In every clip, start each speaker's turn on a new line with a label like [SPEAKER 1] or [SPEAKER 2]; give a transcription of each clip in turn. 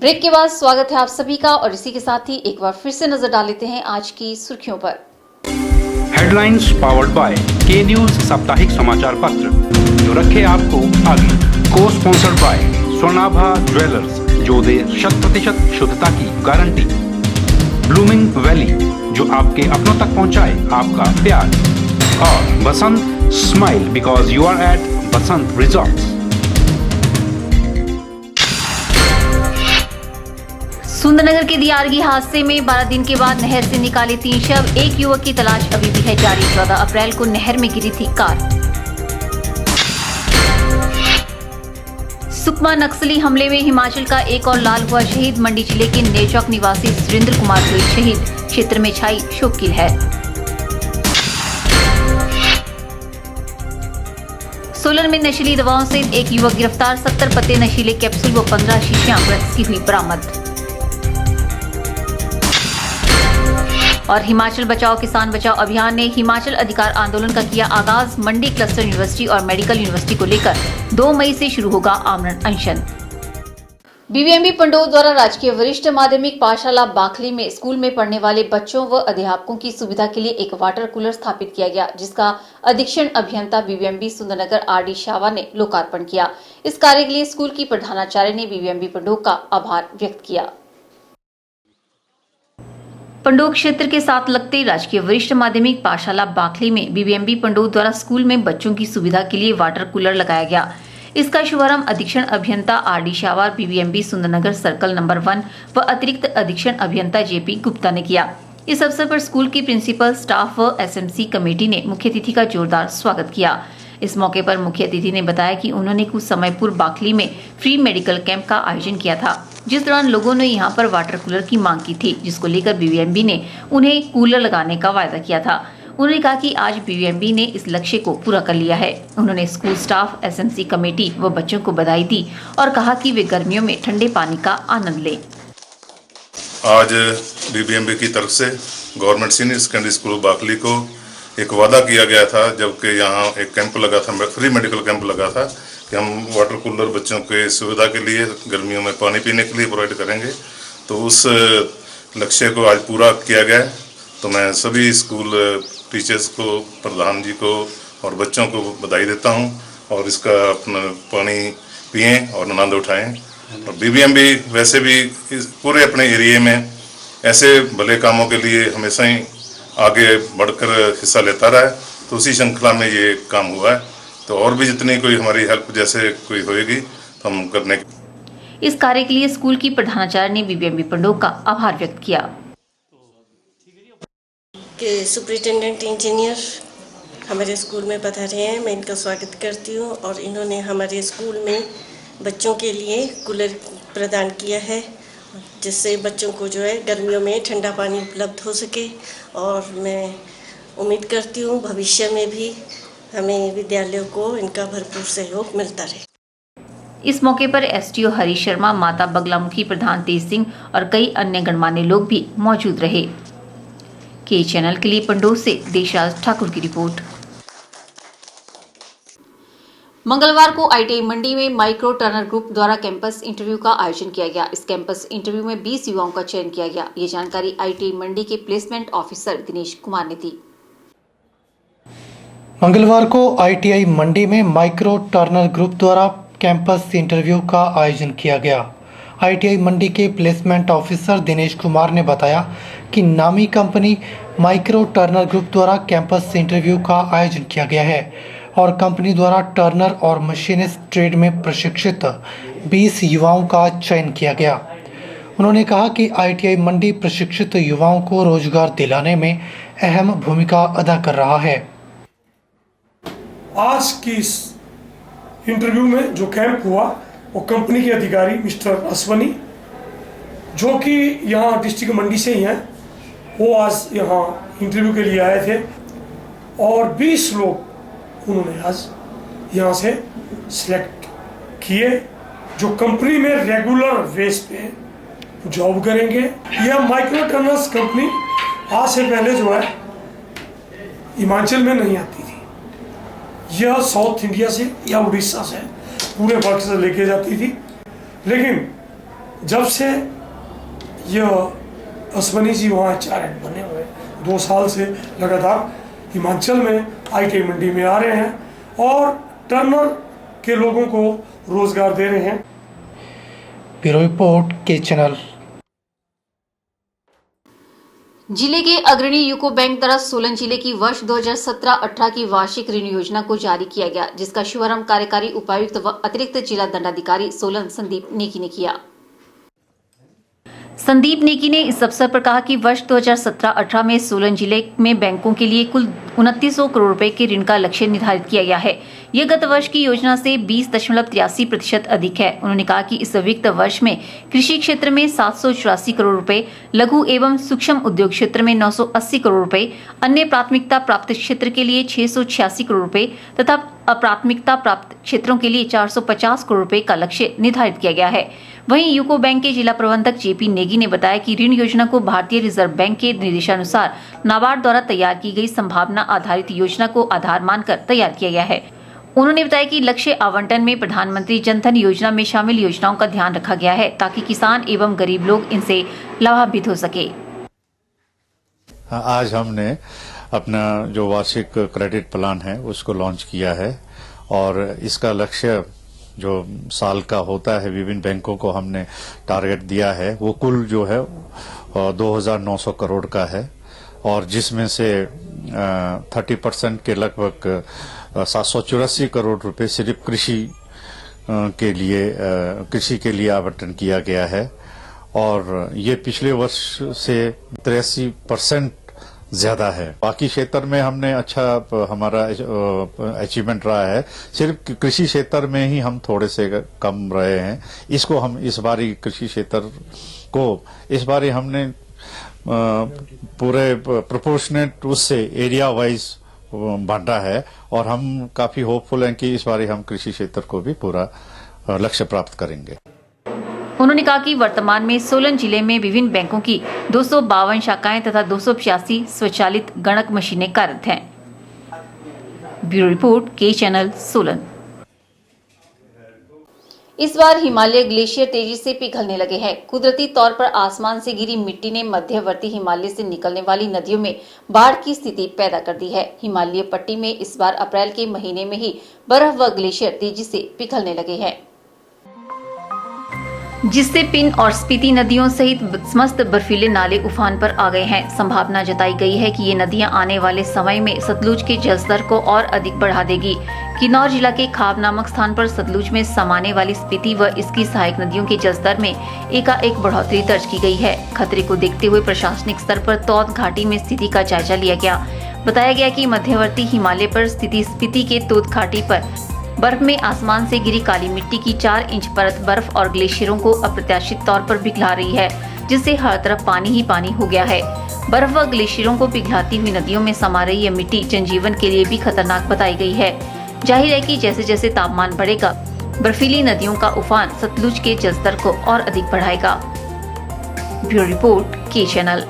[SPEAKER 1] Break के बाद स्वागत है आप सभी का और इसी के साथ ही एक बार फिर से नजर डाल लेते हैं आज की सुर्खियों पर।
[SPEAKER 2] हेडलाइंस पावर्ड बाय के न्यूज साप्ताहिक समाचार पत्र जो रखे आपको आगे। को स्पॉन्सर्ड बाय स्वर्णाभा ज्वेलर्स जो दे 100% शुद्धता की गारंटी। ब्लूमिंग वैली जो आपके अपनों तक पहुंचाए आपका प्यार। और Basant smile because you are at Basant resorts.
[SPEAKER 1] Sundernagar के दियारगी हादसे में 12 दिन के बाद नहर से निकाले 3 शव। एक युवक की तलाश अभी भी है जारी। 14 अप्रैल को नहर में गिरी थी कार। सुकमा नक्सली हमले में हिमाचल का एक और लाल हुआ शहीद। मंडी जिले के नेरचौक निवासी सुरेंद्र कुमार हुए शहीद। क्षेत्र में छाई शोक की लहर। सोलन में नशीली दवाओं से एक युवक गिरफ्तार। 70 पत्ते नशीले कैप्सूल व 15 शीशियां ड्रग्स की हुई बरामद। और हिमाचल बचाओ किसान बचाओ अभियान ने हिमाचल अधिकार आंदोलन का किया आगाज। मंडी क्लस्टर यूनिवर्सिटी और मेडिकल यूनिवर्सिटी को लेकर 2 मई से शुरू होगा आमरण अनशन। बीबीएमबी पंडोह द्वारा राजकीय वरिष्ठ माध्यमिक पाठशाला बाखली में स्कूल में पढ़ने वाले बच्चों व अध्यापकों की सुविधा के लिए एक वाटर कूलर स्थापित किया गया, जिसका अधीक्षण अभियंता बीबीएमबी सुंदरनगर आर.डी. शावा ने लोकार्पण किया। इस कार्य के लिए स्कूल की प्रधानाचार्य ने बीबीएमबी पंडोह का आभार व्यक्त किया। पंडोह क्षेत्र के साथ लगते राजकीय वरिष्ठ माध्यमिक पाठशाला बाखली में बीबीएमबी पंडोह द्वारा स्कूल में बच्चों की सुविधा के लिए वाटर कूलर लगाया गया। इसका शुभारंभ अधीक्षण अभियंता R D. Shava BBMB Sundernagar circle number 1 व अतिरिक्त अधीक्षण अभियंता जेपी गुप्ता ने किया। इस अवसर पर स्कूल की प्रिंसिपल, स्टाफ व एसएमसी कमेटी ने मुख्य अतिथि का जोरदार स्वागत किया। इस मौके पर मुख्य अतिथि ने बताया कि उन्होंने कुछ समय पूर्व बाखली में फ्री मेडिकल कैंप का आयोजन किया था, जिस दौरान लोगों ने यहां पर वाटर कूलर की मांग की थी, जिसको लेकर बीबीएमबी ने उन्हें कूलर लगाने का वायदा किया था। उन्होंने कहा कि आज बीबीएमबी ने इस लक्ष्य को पूरा कर लिया है। उन्होंने स्कूल स्टाफ, एसएमसी कमेटी व बच्चों को बधाई दी और कहा कि वे गर्मियों में ठंडे पानी का आनंद लें।
[SPEAKER 3] आज बीबीएमबी की तरफ से government senior secondary school Bakhli को एक वादा किया गया था, जबकि यहाँ एक कैंप लगा था, फ्री मेडिकल कैंप लगा था कि हम वाटर कूलर बच्चों के सुविधा के लिए गर्मियों में पानी पीने के लिए प्रोवाइड करेंगे। तो उस लक्ष्य को आज पूरा किया गया। तो मैं सभी स्कूल टीचर्स को, प्रधान जी को और बच्चों को बधाई देता हूँ और इसका अपना पानी पिएं और आनंद उठाएं। और बीबीएमबी वैसे भी पूरे अपने एरिया में ऐसे भले कामों के लिए हमेशा ही आगे बढ़कर हिस्सा लेता रहा है। तो उसी श्रृंखला में ये काम हुआ है। तो और भी जितनी कोई हमारी हेल्प जैसे कोई होएगी तो हम करने।
[SPEAKER 1] इस कार्य के लिए स्कूल की प्रधानाचार्य ने बीबीएमबी पंडोह का आभार व्यक्त किया।
[SPEAKER 4] कि सुपरिटेंडेंट इंजीनियर हमारे स्कूल में पधारे हैं, मैं इनका स्वागत करती हूँ। और इन्होंने हमारे स्कूल में बच्चों के लिए कूलर प्रदान किया है, जिससे बच्चों को जो है गर्मियों में ठंडा पानी उपलब्ध हो सके। और मैं उम्मीद करती हूँ भविष्य में भी हमें विद्यालयों को इनका भरपूर सहयोग मिलता रहे।
[SPEAKER 1] इस मौके पर एसडीओ हरीश शर्मा, माता बगलामुखी प्रधान तेज सिंह और कई अन्य गणमान्य लोग भी मौजूद रहे। के चैनल के लिए पंडोह से देशराज ठाकुर की रिपोर्ट। मंगलवार को आईटीआई मंडी में माइक्रो टर्नर ग्रुप द्वारा कैंपस इंटरव्यू का आयोजन किया गया। इस कैंपस इंटरव्यू में 20 युवाओं का चयन किया गया। ये जानकारी आईटीआई मंडी के प्लेसमेंट ऑफिसर दिनेश कुमार ने दी।
[SPEAKER 5] मंगलवार को आईटीआई मंडी में माइक्रो टर्नर ग्रुप द्वारा कैंपस इंटरव्यू का आयोजन किया गया। आईटीआई मंडी के प्लेसमेंट ऑफिसर दिनेश कुमार ने बताया कि नामी कंपनी माइक्रो टर्नर ग्रुप द्वारा कैंपस इंटरव्यू का आयोजन किया गया है और कंपनी द्वारा टर्नर और मशीनिस्ट ट्रेड में प्रशिक्षित 20 युवाओं का चयन किया गया। उन्होंने कहा कि आईटीआई मंडी प्रशिक्षित युवाओं को रोजगार दिलाने में अहम भूमिका अदा कर रहा है।
[SPEAKER 6] आज की इस इंटरव्यू में जो कैंप हुआ वो कंपनी के अधिकारी मिस्टर अश्वनी, जो कि यहाँ डिस्ट्रिक्ट मंडी से ही हैं, वो आज यहाँ इंटरव्यू के लिए आए थे और 20 लोग उन्होंने आज यहाँ से सिलेक्ट किए, जो कंपनी में रेगुलर बेस पे जॉब करेंगे। यह माइक्रो टर्नर्स कंपनी आज से पहले जो है हिमाचल में नहीं आती थी। यह साउथ इंडिया से या उड़ीसा से पूरे वर्ष से लेके जाती थी, लेकिन जब से यह अश्वनी जी वहाँ HR हेड बने हुए 2 साल से लगातार हिमाचल में ITI मंडी में आ रहे हैं और टर्नर के लोगों को रोजगार दे रहे हैं।
[SPEAKER 5] ब्यूरो रिपोर्ट के चैनल।
[SPEAKER 1] जिले के अग्रणी यूको बैंक द्वारा सोलन जिले की वर्ष 2017-18 की वार्षिक ऋण योजना को जारी किया गया, जिसका शुभारंभ कार्यकारी उपायुक्त व अतिरिक्त जिला दंडाधिकारी सोलन संदीप नेगी ने किया। संदीप नेगी ने इस अवसर पर कहा कि वर्ष 2017-18 में सोलन जिले में बैंकों के लिए कुल 2900 करोड़ रुपए के ऋण का लक्ष्य निर्धारित किया गया है। यह गत वर्ष की योजना से 20.83% अधिक है। उन्होंने कहा कि इस वित्त वर्ष में कृषि क्षेत्र में 784 करोड़ रुपए, लघु एवं सूक्ष्म उद्योग क्षेत्र में 980 करोड़ रुपए, अन्य प्राथमिकता प्राप्त क्षेत्र के लिए 686 करोड़ रुपए तथा अप्राथमिकता प्राप्त क्षेत्रों के लिए 450 करोड़ रुपए का लक्ष्य निर्धारित किया गया है। वहीं यूको बैंक के जिला प्रबंधक JP नेगी ने बताया कि ऋण योजना को भारतीय रिजर्व बैंक के निर्देशानुसार नाबार्ड द्वारा तैयार की गई संभावना आधारित योजना को आधार मानकर तैयार किया गया है। उन्होंने बताया कि लक्ष्य आवंटन में प्रधानमंत्री जनधन योजना में शामिल योजनाओं का ध्यान रखा गया है ताकि किसान एवं गरीब लोग इनसे लाभान्वित हो सके।
[SPEAKER 7] आज हमने अपना जो वार्षिक क्रेडिट प्लान है उसको लॉन्च किया है और इसका लक्ष्य जो साल का होता है विभिन्न बैंकों को हमने टारगेट दिया है वो कुल जो है 2900 करोड़ का है और जिसमें से 30% के लगभग 784 करोड़ रुपए सिर्फ कृषि के लिए आवंटन किया गया है और ये पिछले वर्ष से 83% ज्यादा है। बाकी क्षेत्र में हमने अच्छा हमारा अचीवमेंट रहा है, सिर्फ कृषि क्षेत्र में ही हम थोड़े से कम रहे हैं। इसको हम इस बारी कृषि क्षेत्र को इस बारी हमने पूरे प्रोपोर्शनेट उससे एरिया वाइज बांटा है और हम काफी होपफुल हैं कि इस बारी हम कृषि क्षेत्र को भी पूरा लक्ष्य प्राप्त करेंगे।
[SPEAKER 1] उन्होंने कहा कि वर्तमान में सोलन जिले में विभिन्न बैंकों की 252 शाखाएं तथा 285 स्वचालित गणक मशीनें कार्यरत हैं। ब्यूरो रिपोर्ट के चैनल सोलन। इस बार हिमालय ग्लेशियर तेजी से पिघलने लगे हैं। कुदरती तौर पर आसमान से गिरी मिट्टी ने मध्यवर्ती हिमालय से निकलने वाली नदियों में बाढ़ की स्थिति पैदा कर दी है। हिमालय पट्टी में इस बार अप्रैल के महीने में ही बर्फ व ग्लेशियर तेजी से पिघलने लगे हैं, जिससे पिन और स्पीति नदियों सहित समस्त बर्फीले नाले उफान पर आ गए हैं। संभावना जताई गई है कि ये नदियां आने वाले समय में सतलुज के जलस्तर को और अधिक बढ़ा देगी। किन्नौर जिला के खाब नामक स्थान पर सतलुज में समाने वाली स्पीति व इसकी सहायक नदियों के जलस्तर में एकाएक बढ़ोतरी दर्ज की गई है। खतरे को देखते हुए प्रशासनिक स्तर पर तौद घाटी में स्थिति का जायजा लिया गया। बताया गया कि मध्यवर्ती हिमालय पर स्थिति स्पीति के तौद घाटी पर बर्फ में आसमान से गिरी काली मिट्टी की 4 इंच परत बर्फ और ग्लेशियरों को अप्रत्याशित तौर पर पिघला रही है, जिससे हर तरफ पानी ही पानी हो गया है। बर्फ व ग्लेशियरों को पिघलाती हुई नदियों में समा रही यह मिट्टी जनजीवन के लिए भी खतरनाक बताई गई है। जाहिर है कि जैसे जैसे तापमान बढ़ेगा, बर्फीली नदियों का उफान सतलुज के जलस्तर को और अधिक बढ़ाएगा। ब्यूरो रिपोर्ट के चैनल।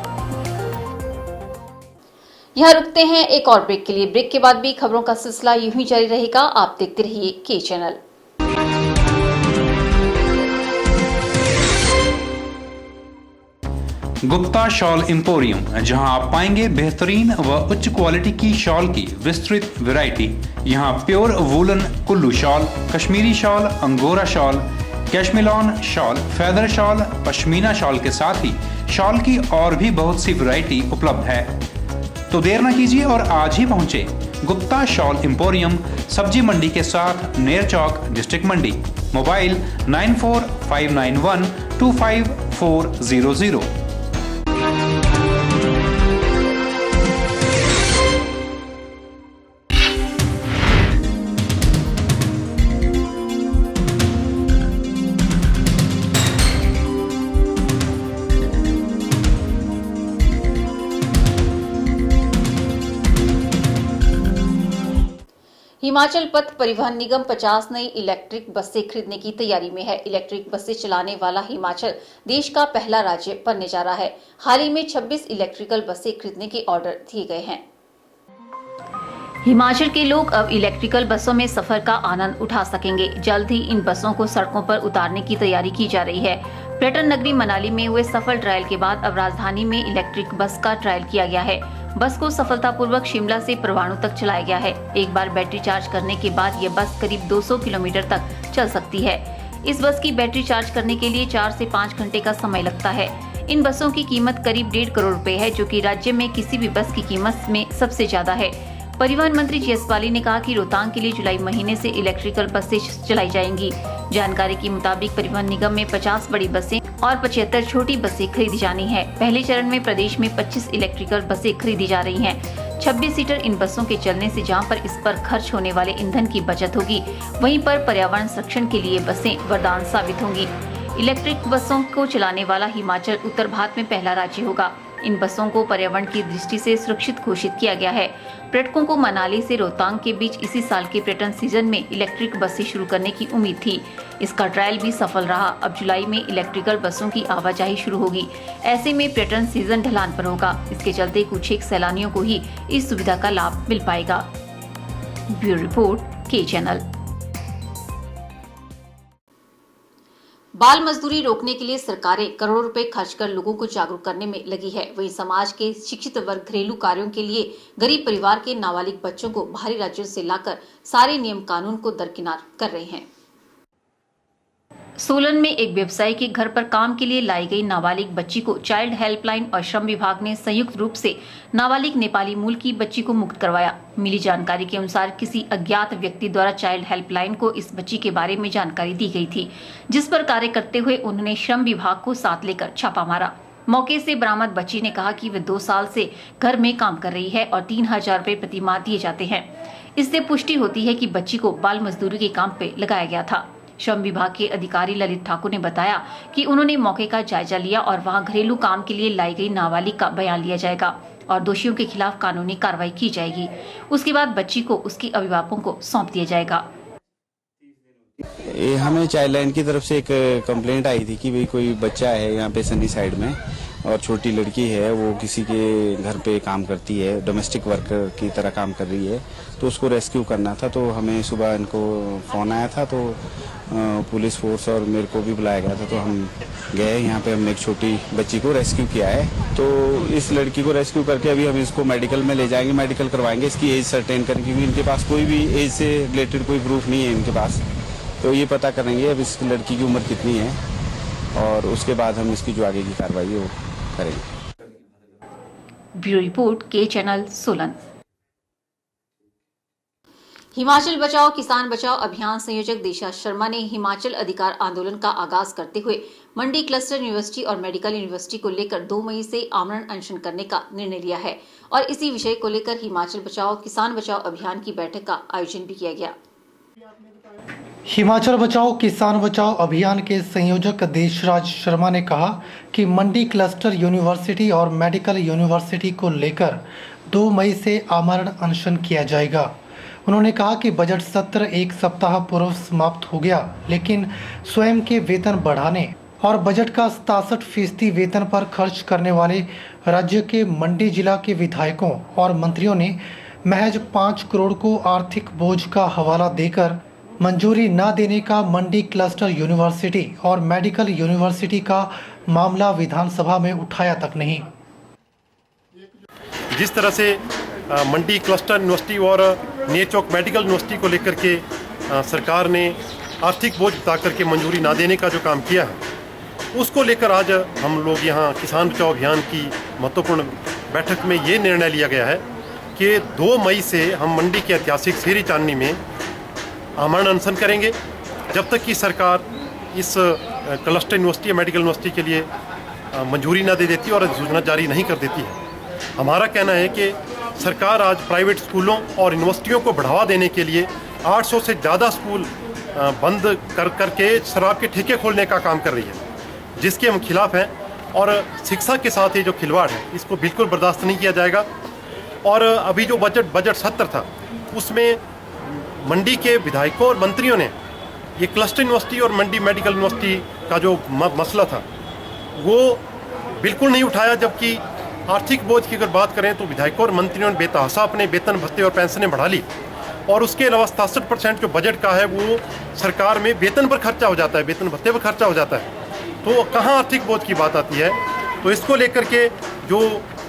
[SPEAKER 1] यहाँ रुकते हैं एक और ब्रेक के लिए। ब्रेक के बाद भी खबरों का सिलसिला यूं ही जारी रहेगा। आप देखते रहिए के चैनल।
[SPEAKER 2] गुप्ता शॉल एम्पोरियम, जहां आप पाएंगे बेहतरीन व उच्च क्वालिटी की शॉल की विस्तृत वैरायटी। यहां pure woollen Kullu shawl, Kashmiri shawl, Angora shawl, Cashmilon shawl, feather shawl, Pashmina shawl के साथ ही शॉल की और भी बहुत सी वैरायटी उपलब्ध है। तो देर न कीजिए और आज ही पहुंचे गुप्ता शॉल एम्पोरियम, सब्जी मंडी के साथ नेर चौक, डिस्ट्रिक्ट मंडी। मोबाइल 9459125400।
[SPEAKER 1] हिमाचल पथ परिवहन निगम 50 नई इलेक्ट्रिक बसें खरीदने की तैयारी में है। इलेक्ट्रिक बसें चलाने वाला हिमाचल देश का पहला राज्य बनने जा रहा है। हाल ही में 26 इलेक्ट्रिकल बसें खरीदने के ऑर्डर दिए गए हैं। हिमाचल के लोग अब इलेक्ट्रिकल बसों में सफर का आनंद उठा सकेंगे। जल्द ही इन बसों को सड़कों पर उतारने की तैयारी की जा रही है। पर्यटन नगरी मनाली में हुए सफल ट्रायल के बाद अब राजधानी में इलेक्ट्रिक बस का ट्रायल किया गया है। बस को सफलतापूर्वक शिमला से परवाणु तक चलाया गया है। एक बार बैटरी चार्ज करने के बाद ये बस करीब 200 किलोमीटर तक चल सकती है। इस बस की बैटरी चार्ज करने के लिए 4 से 5 घंटे का समय लगता है। इन बसों की कीमत करीब 1.5 करोड़ रुपए है, जो कि राज्य में किसी भी बस की कीमत में सबसे ज्यादा है। परिवहन मंत्री जीएस पाली ने कहा कि रोहतांग के लिए जुलाई महीने से इलेक्ट्रिकल बसें चलाई जाएंगी। जानकारी के मुताबिक परिवहन निगम में 50 बड़ी बसें और 75 छोटी बसें खरीदी जानी है। पहले चरण में प्रदेश में 25 इलेक्ट्रिकल बसें खरीदी जा रही हैं। 26 सीटर इन बसों के चलने से जहां पर इस पर खर्च होने वाले ईंधन की बचत होगी, वहीं पर पर्यावरण संरक्षण के लिए बसें वरदान साबित होंगी। इलेक्ट्रिक बसों को चलाने वाला हिमाचल उत्तर भारत में पहला राज्य होगा। इन बसों को पर्यावरण की दृष्टि से सुरक्षित घोषित किया गया है। पर्यटकों को मनाली से रोहतांग के बीच इसी साल के पर्यटन सीजन में इलेक्ट्रिक बसें शुरू करने की उम्मीद थी। इसका ट्रायल भी सफल रहा। अब जुलाई में इलेक्ट्रिकल बसों की आवाजाही शुरू होगी। ऐसे में पर्यटन सीजन ढलान पर होगा। इसके चलते कुछ एक सैलानियों को ही इस सुविधा का लाभ मिल पाएगा। ब्यूरो रिपोर्ट, के चैनल। बाल मजदूरी रोकने के लिए सरकारें करोड़ों रुपए खर्च कर लोगों को जागरूक करने में लगी है। वहीं समाज के शिक्षित वर्ग घरेलू कार्यों के लिए गरीब परिवार के नाबालिग बच्चों को बाहरी राज्यों से लाकर सारे नियम कानून को दरकिनार कर रहे हैं। सोलन में एक व्यवसायी के घर पर काम के लिए लाई गई नाबालिग बच्ची को चाइल्ड हेल्पलाइन और श्रम विभाग ने संयुक्त रूप से नाबालिग नेपाली मूल की बच्ची को मुक्त करवाया। मिली जानकारी के अनुसार किसी अज्ञात व्यक्ति द्वारा चाइल्ड हेल्पलाइन को इस बच्ची के बारे में जानकारी दी गई थी, जिस पर कार्य करते हुए उन्होंने श्रम विभाग को साथ लेकर छापा मारा। मौके से बरामद बच्ची ने कहा कि वे 2 साल से घर में काम कर रही है और 3000 रुपए प्रति माह दिए जाते हैं। इससे पुष्टि होती है कि बच्ची को बाल मजदूरी के काम पे लगाया गया था। श्रम विभाग के अधिकारी ललित ठाकुर ने बताया कि उन्होंने मौके का जायजा लिया और वहां घरेलू काम के लिए लाई गई नाबालिग का बयान लिया जाएगा और दोषियों के खिलाफ कानूनी कार्रवाई की जाएगी। उसके बाद बच्ची को उसके अभिभावकों को सौंप दिया जाएगा।
[SPEAKER 8] हमें चाइल्ड लाइन की तरफ से एक कंप्लेंट आई थी कि भाई कोई बच्चा है यहाँ पे सनी साइड में और छोटी लड़की है, वो किसी के घर पे काम करती है, डोमेस्टिक वर्कर की तरह काम कर रही है, तो उसको रेस्क्यू करना था। तो हमें सुबह इनको फ़ोन आया था, तो पुलिस फोर्स और मेरे को भी बुलाया गया था, तो हम गए यहाँ पे। हमने एक छोटी बच्ची को रेस्क्यू किया है। तो इस लड़की को रेस्क्यू करके अभी हम इसको मेडिकल में ले जाएंगे, मेडिकल करवाएंगे, इसकी एज सर्टेन करेंगे, क्योंकि इनके पास कोई भी एज से रिलेटेड कोई प्रूफ नहीं है इनके पास। तो ये पता करेंगे अब इस लड़की की उम्र कितनी है और उसके बाद हम इसकी जो आगे की कार्रवाई है वो करेंगे।
[SPEAKER 1] ब्यूरो रिपोर्ट, के चैनल, सोलन। हिमाचल बचाओ किसान बचाओ अभियान संयोजक दिशा शर्मा ने हिमाचल अधिकार आंदोलन का आगाज करते हुए मंडी क्लस्टर यूनिवर्सिटी और मेडिकल यूनिवर्सिटी को लेकर 2 मई से आमरण अनशन करने का निर्णय लिया है और इसी विषय को लेकर हिमाचल बचाओ किसान बचाओ अभियान की बैठक का आयोजन भी किया गया।
[SPEAKER 5] हिमाचल बचाओ किसान बचाओ अभियान के संयोजक देशराज शर्मा ने कहा कि मंडी क्लस्टर यूनिवर्सिटी और मेडिकल यूनिवर्सिटी को लेकर 2 मई से आमरण अनशन किया जाएगा। उन्होंने कहा कि बजट सत्र 1 सप्ताह पूर्व समाप्त हो गया, लेकिन स्वयं के वेतन बढ़ाने और बजट का 67% वेतन पर खर्च करने वाले राज्य के मंडी जिला के विधायकों और मंत्रियों ने महज 5 करोड़ को आर्थिक बोझ का हवाला देकर मंजूरी न देने का मंडी क्लस्टर यूनिवर्सिटी और मेडिकल यूनिवर्सिटी का मामला विधानसभा में उठाया तक नहीं।
[SPEAKER 9] जिस तरह से मंडी क्लस्टर यूनिवर्सिटी और नेचौक मेडिकल यूनिवर्सिटी को लेकर के सरकार ने आर्थिक बोझ बता करके मंजूरी ना देने का जो काम किया है, उसको लेकर आज हम लोग यहाँ किसान बचाओ अभियान की महत्वपूर्ण बैठक में ये निर्णय लिया गया है कि 2 मई से हम मंडी के ऐतिहासिक शेरी चांदनी में आमरण अनशन करेंगे जब तक कि सरकार इस क्लस्टर यूनिवर्सिटी मेडिकल यूनिवर्सिटी के लिए मंजूरी ना दे देती और योजना जारी नहीं कर देती है। हमारा कहना है कि सरकार आज प्राइवेट स्कूलों और यूनिवर्सिटियों को बढ़ावा देने के लिए 800 से ज़्यादा स्कूल बंद करके शराब के ठेके खोलने का काम कर रही है, जिसके हम खिलाफ हैं और शिक्षा के साथ ये जो खिलवाड़ है इसको बिल्कुल बर्दाश्त नहीं किया जाएगा। और अभी जो बजट सत्र था उसमें मंडी के विधायकों और मंत्रियों ने ये क्लस्टर यूनिवर्सिटी और मंडी मेडिकल यूनिवर्सिटी का जो मसला था वो बिल्कुल नहीं उठाया, जबकि आर्थिक बोझ की अगर बात करें तो विधायकों और मंत्रियों ने बेतहाशा अपने वेतन भत्ते और पेंशनें बढ़ा ली और उसके अलावा 67% जो बजट का है वो सरकार में वेतन पर खर्चा हो जाता है, वेतन भत्ते पर खर्चा हो जाता है। तो कहाँ आर्थिक बोझ की बात आती है। तो इसको लेकर के जो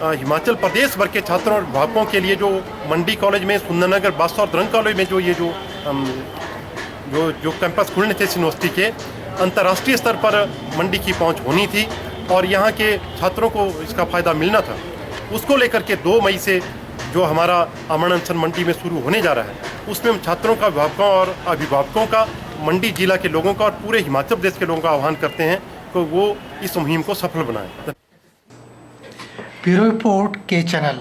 [SPEAKER 9] हिमाचल प्रदेश भर के छात्रों और अभिभावकों के लिए जो मंडी कॉलेज में, सुंदरनगर, बादशाह और द्रंग कॉलेज में जो कैंपस खुलने थे यूनिवर्सिटी के, अंतर्राष्ट्रीय स्तर पर मंडी की पहुंच होनी थी और यहाँ के छात्रों को इसका फ़ायदा मिलना था। उसको लेकर के 2 मई से जो हमारा आमरण अनशन मंडी में शुरू होने जा रहा है, उसमें हम छात्रों का, अभिभावकों का, मंडी जिला के लोगों का और पूरे हिमाचल प्रदेश के लोगों का आह्वान करते हैं कि वो इस मुहिम को सफल बनाएं।
[SPEAKER 5] ब्यूरो रिपोर्ट के चैनल।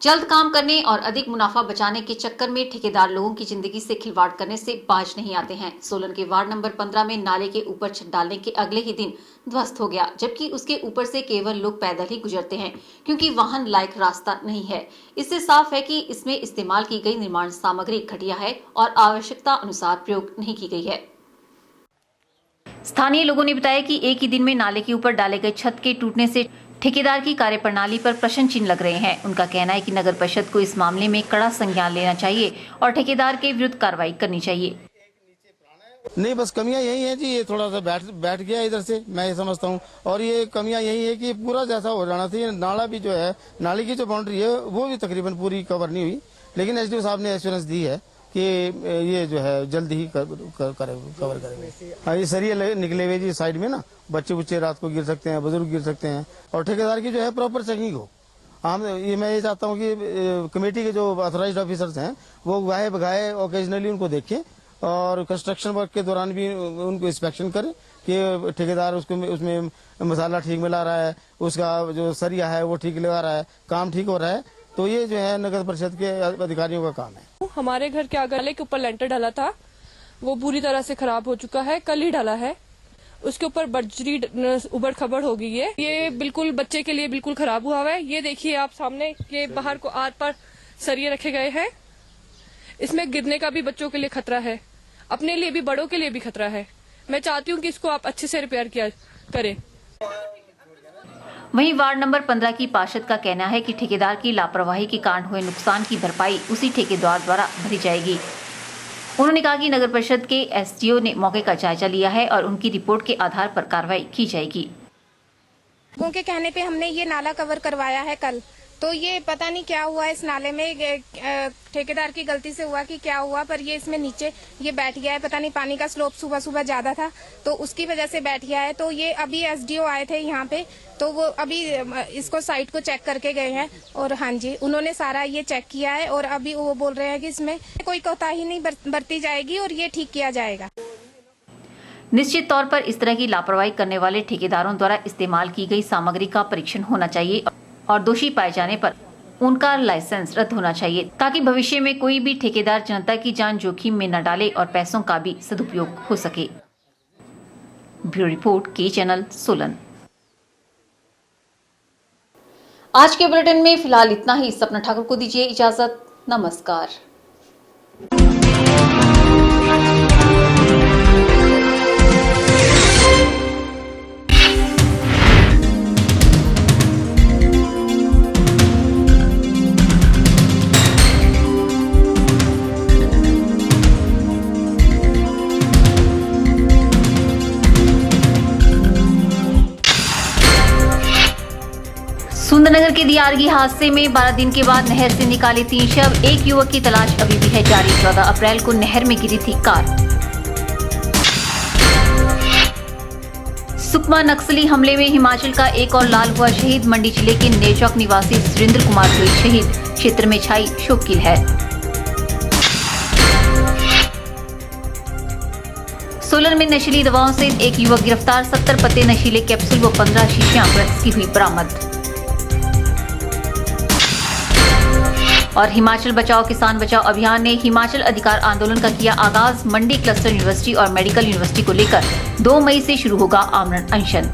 [SPEAKER 1] जल्द काम करने और अधिक मुनाफा बचाने के चक्कर में ठेकेदार लोगों की जिंदगी से खिलवाड़ करने से बाज नहीं आते हैं। सोलन के वार्ड नंबर 15 में नाले के ऊपर छत डालने के अगले ही दिन ध्वस्त हो गया, जबकि उसके ऊपर से केवल लोग पैदल ही गुजरते हैं क्योंकि वाहन लायक रास्ता नहीं है। इससे साफ है कि इसमें इस्तेमाल की गई निर्माण सामग्री घटिया है और आवश्यकता अनुसार प्रयोग नहीं की गई है। स्थानीय लोगों ने बताया कि एक ही दिन में नाले के ऊपर डाले गए छत के टूटने से ठेकेदार की कार्यप्रणाली पर प्रश्न चिन्ह लग रहे हैं। उनका कहना है कि नगर परिषद को इस मामले में कड़ा संज्ञान लेना चाहिए और ठेकेदार के विरुद्ध कार्रवाई करनी चाहिए।
[SPEAKER 10] नहीं, बस कमियां यही है जी, ये थोड़ा सा बैठ गया इधर से, मैं ये समझता हूँ। और ये कमियां यही है कि पूरा जैसा हो जाना चाहिए। नाला भी जो है, नाली की जो बाउंड्री है वो भी तकरीबन पूरी कवर नहीं हुई, लेकिन एसडीओ साहब ने एश्योरेंस दी है कि ये जो है जल्द ही कवर करेंगे। ये सरिये निकले हुए जी साइड में ना, बच्चे रात को गिर सकते हैं, बुजुर्ग गिर सकते हैं, और ठेकेदार की जो है प्रॉपर चेकिंग हो। मैं ये चाहता हूँ कि कमेटी के जो ऑथराइज्ड ऑफिसर्स हैं वो गाहे बगाहे ओकेजनली उनको देखें और कंस्ट्रक्शन वर्क के दौरान भी उनको इंस्पेक्शन करें कि ठेकेदार उसमें मसाला ठीक मिला रहा है, उसका जो सरिया है वो ठीक लगा रहा है, काम ठीक हो रहा है। तो ये जो है नगर परिषद के अधिकारियों का काम है।
[SPEAKER 11] हमारे घर के आगे के ऊपर लेंटर डाला था, वो पूरी तरह से खराब हो चुका है, कल ही डाला है। उसके ऊपर बजरी उबड़ खबड़ हो गई है। ये बिल्कुल बच्चे के लिए बिल्कुल खराब हुआ है। ये देखिए आप सामने, ये बाहर को आर पर सरिये रखे गए हैं। इसमें गिरने का भी बच्चों के लिए खतरा है, अपने लिए भी, बड़ों के लिए भी खतरा है। मैं चाहती हूँ कि इसको आप अच्छे से रिपेयर किया करें।
[SPEAKER 1] वहीं वार्ड नंबर 15 की पार्षद का कहना है कि ठेकेदार की लापरवाही के कारण हुए नुकसान की भरपाई उसी ठेकेदार द्वारा भरी जाएगी। उन्होंने कहा कि नगर परिषद के एसडीओ ने मौके का जायजा लिया है और उनकी रिपोर्ट के आधार पर कार्रवाई की जाएगी।
[SPEAKER 12] लोगों के कहने पे हमने ये नाला कवर करवाया है कल, तो ये पता नहीं क्या हुआ इस नाले में, ठेकेदार की गलती से हुआ कि क्या हुआ, पर ये इसमें नीचे ये बैठ गया है। पता नहीं पानी का स्लोप सुबह ज्यादा था तो उसकी वजह से बैठ गया है। तो ये अभी एसडीओ आए थे यहाँ पे, तो वो अभी इसको साइट को चेक करके गए हैं और हाँ जी, उन्होंने सारा ये चेक किया है और अभी वो बोल रहे हैं कि इसमें कोई कोताही नहीं बरती जाएगी और ये ठीक किया जाएगा।
[SPEAKER 1] निश्चित तौर पर इस तरह की लापरवाही करने वाले ठेकेदारों द्वारा इस्तेमाल की गई सामग्री का परीक्षण होना चाहिए और दोषी पाए जाने पर उनका लाइसेंस रद्द होना चाहिए, ताकि भविष्य में कोई भी ठेकेदार जनता की जान जोखिम में न डाले और पैसों का भी सदुपयोग हो सके। ब्यूरो रिपोर्ट के चैनल सोलन। आज के बुलेटिन में फिलहाल इतना ही। सपना ठाकुर को दीजिए इजाजत। नमस्कार। सुंदरनगर के दियारगी हादसे में 12 दिन के बाद नहर से निकाले 3 शव। एक युवक की तलाश अभी भी है जारी। 14 अप्रैल को नहर में गिरी थी कार। सुकमा नक्सली हमले में हिमाचल का एक और लाल हुआ शहीद। मंडी जिले के नेचौक निवासी सुरेंद्र कुमार हुए शहीद। क्षेत्र में छाई शोक की लहर। सोलन में नशीली दवाओं से एक युवक गिरफ्तार। 70 पत्ते नशीले कैप्सूल व 15 शीशियां ड्रग्स की हुई बरामद। और हिमाचल बचाओ किसान बचाओ अभियान ने हिमाचल अधिकार आंदोलन का किया आगाज। मंडी क्लस्टर यूनिवर्सिटी और मेडिकल यूनिवर्सिटी को लेकर 2 मई से शुरू होगा आमरण अनशन।